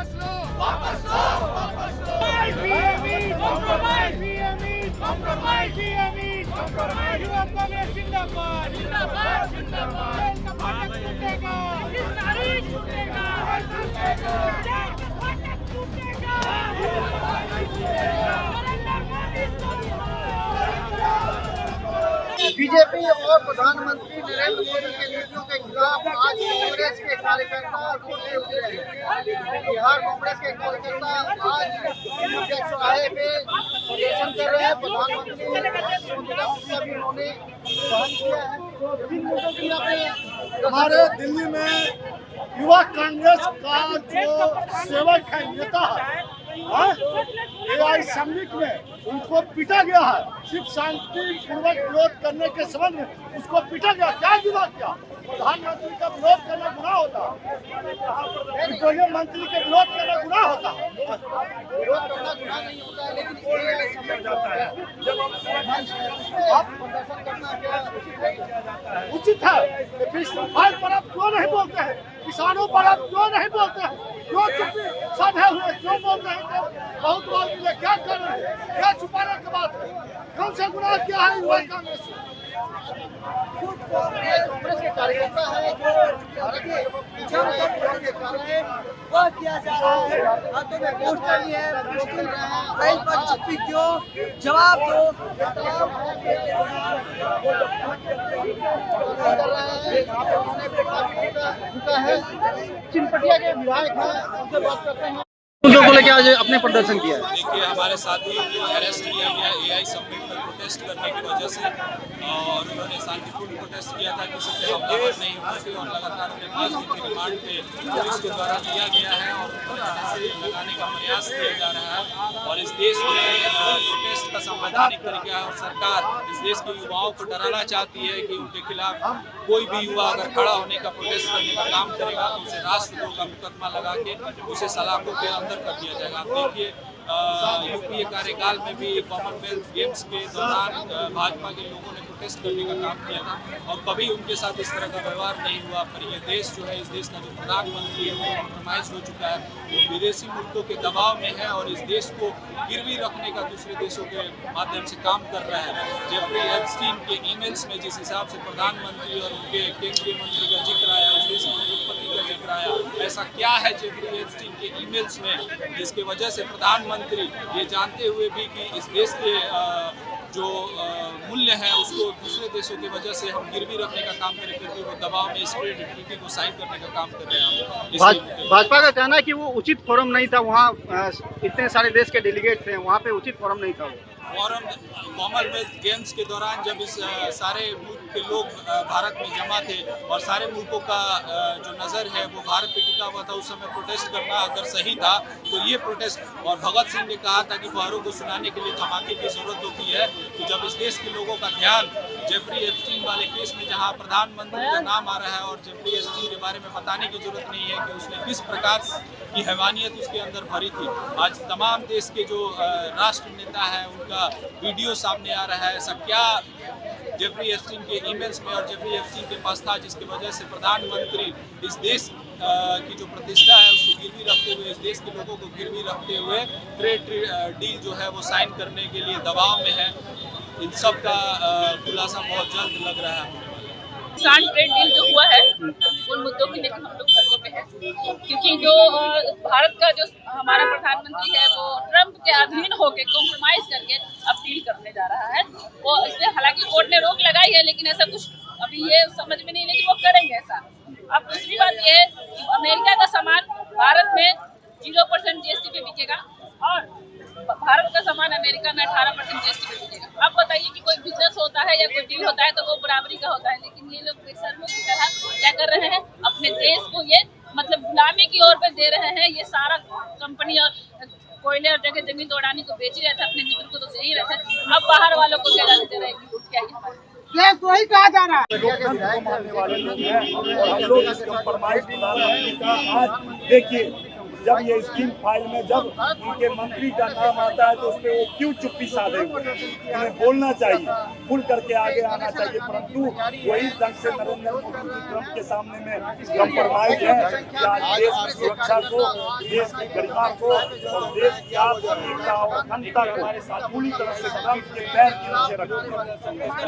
वापस लो, वापस लो, वापस लो। युवा कांग्रेस जिंदाबाद, जिंदाबाद, जिंदाबाद। टूटेगा, टूटेगा, बीजेपी और प्रधानमंत्री नरेंद्र मोदी के नीतियों के खिलाफ आज कांग्रेस के कार्यकर्ता रोड पे उतरे हैं। बिहार कांग्रेस के कार्यकर्ता आज मुख्य चौराहे पे प्रदर्शन कर रहे हैं। प्रधानमंत्री भी उन्होंने बहन किया है। जिन मुद्दों की आपने हमारे दिल्ली में युवा कांग्रेस का जो सेवक है, नेता है, AI समिट में उनको पीटा गया है। सिर्फ शांति पूर्वक विरोध करने के संबंध में उसको पीटा गया। क्या विरोध किया? प्रधानमंत्री का विरोध करना गुनाह होता, पेट्रोलियम मंत्री के विरोध करना गुनाह होता। विरोध करना गुनाह नहीं होता है, लेकिन AI समिट जाता है जब आप प्रदर्शन करना क्या उचित है? फिर सफाई पर आप क्यों नहीं बोलते हैं? किसानों पर आप क्यों नहीं बोलते हैं? क्यों चुप साधे हुए क्यों बोल रहे हैं? बहुत बार मिले, क्या कर रहे हैं? क्या छुपाने की बात है? कौन सा गुनाह किया है युवा कांग्रेस? कांग्रेस के कार्यकर्ता है जो भारत में पीछा रहे के कारण वह किया जा रहा है। हाथों में पोस्टर भी है, बोल रहे हैं फाइल पर चुप्पी क्यों, जवाब दो। चिनपटिया के विधायक हैं, उनसे बात करते हैं। मुद्दों को लेकर आज अपने प्रदर्शन किया है। देखिए, हमारे साथी को अरेस्ट किया गया AI समिट पर प्रोटेस्ट करने की वजह से, और उन्होंने शांतिपूर्ण प्रोटेस्ट किया था, किसी पे हमलावर नहीं हुआ थे, और लगातार उन्हें 5 दिन की रिमांड पे पुलिस के द्वारा लिया गया है और लगाने का प्रयास किया जा रहा है। और इस देश में प्रोटेस्ट का संवैधानिक तरीका है और सरकार इस देश के युवाओं को डराना चाहती है कि उनके खिलाफ कोई भी युवा अगर खड़ा होने का प्रोटेस्ट करने का काम करेगा तो उसे राष्ट्रद्रोह का मुकदमा लगा के उसे सलाखों के अंदर कर दिया जाएगा। आप देखिए, यूपीए कार्यकाल में भी कॉमनवेल्थ गेम्स के दौरान भाजपा के लोगों ने प्रोटेस्ट करने का काम किया था और कभी उनके साथ इस तरह का व्यवहार नहीं हुआ। पर ये देश जो है, इस देश का जो प्रधानमंत्री है वो कॉम्प्रोमाइज हो चुका है, वो विदेशी मुल्कों के दबाव में है और इस देश को गिरवी रखने का दूसरे देशों के माध्यम से काम कर रहा है। जेफरी एप्स्टीन के ईमेल्स में जिस हिसाब से प्रधानमंत्री और उनके केंद्रीय मंत्री का जिक्र आया, इस देश के उद्योगपति का जिक्र आया, ऐसा क्या है जेफरी एप्स्टीन के ईमेल्स में जिसकी वजह से प्रधानमंत्री ये जानते हुए भी कि इस देश के जो मूल्य है उसको दूसरे देशों की वजह से हम गिरवी रखने का काम करें, फिर भी वो दबाव में इस ट्रीटी को साइन करने का काम कर रहे हैं। भाजपा का कहना है कि वो उचित फोरम नहीं था, वहाँ इतने सारे देश के डेलीगेट थे, वहाँ पे उचित फोरम नहीं था। फॉरम कॉमनवेल्थ गेम्स के दौरान जब इस सारे मुल्क के लोग भारत में जमा थे और सारे मुल्कों का जो नज़र है वो भारत पे टिका हुआ था, उस समय प्रोटेस्ट करना अगर सही था तो ये प्रोटेस्ट, और भगत सिंह ने कहा था कि फौरों को सुनाने के लिए धमाके की जरूरत होती है। तो जब इस देश के लोगों का ध्यान जेफरी एप्स्टीन वाले केस में, जहां प्रधानमंत्री का नाम आ रहा है और जेफरी एप्स्टीन के बारे में बताने की जरूरत नहीं है कि उसने किस प्रकार की हैवानियत उसके अंदर भरी थी, आज तमाम देश के जो राष्ट्र नेता है उनका वीडियो सामने आ रहा है। ऐसा क्या जेफरी एप्स्टीन के ईमेल्स में और जेफरी एप्स्टीन के पास था जिसकी वजह से प्रधानमंत्री इस देश की जो प्रतिष्ठा है उसको गिरवी रखते हुए, इस देश के लोगों को गिरवी रखते हुए ट्रेड डील जो है वो साइन करने के लिए दबाव में है। इन सब का खुलासा बहुत जल्द लग रहा है। किसान ट्रेड डील जो हुआ है उन मुद्दों के लेकर हम लोग सड़कों पे हैं, क्योंकि जो भारत का जो हमारा प्रधानमंत्री है वो ट्रम्प के अधीन होकर कॉम्प्रोमाइज करके अब डील करने जा रहा है। वो इसलिए हालांकि कोर्ट ने रोक लगाई है, लेकिन ऐसा कुछ अभी ये समझ में नहीं, लेकिन वो करेंगे ऐसा। अब दूसरी बात ये है कि अमेरिका का सामान भारत में 0% GST पे बिकेगा और भारत का सामान अमेरिका में 18% GST पे बिकेगा। अब बताइए कि कोई बिजनेस होता है या कोई डील होता है तो वो बराबरी का होता है, लेकिन ये लोग बेशर्मों की तरह क्या कर रहे हैं, अपने देश को ये मतलब गुलामी की ओर पे दे रहे हैं। ये सारा कंपनी और कोयले और जगह जमीन दौड़ाने को बेच ही रहे थे, अपने मित्र को तो दे ही रहे थे, अब बाहर वालों को क्या दे रहे हैं। क्या देश वही कहा जा रहा है। देखिए, जब ये स्कीम फाइल में जब उनके मंत्री का नाम आता है तो उस पर वो क्यों चुप्पी साधे हुए? उन्हें बोलना चाहिए, खुल करके आगे आना चाहिए, परंतु वही ढंग से नरेंद्र मोदी ट्रंप के सामने में कंप्रोमाइज है कि आज देश की सुरक्षा को, देश की गरिमा को और देश की एकता और अखंडता को पूरी तरह से ट्रंप के पैर के नीचे रखते हैं।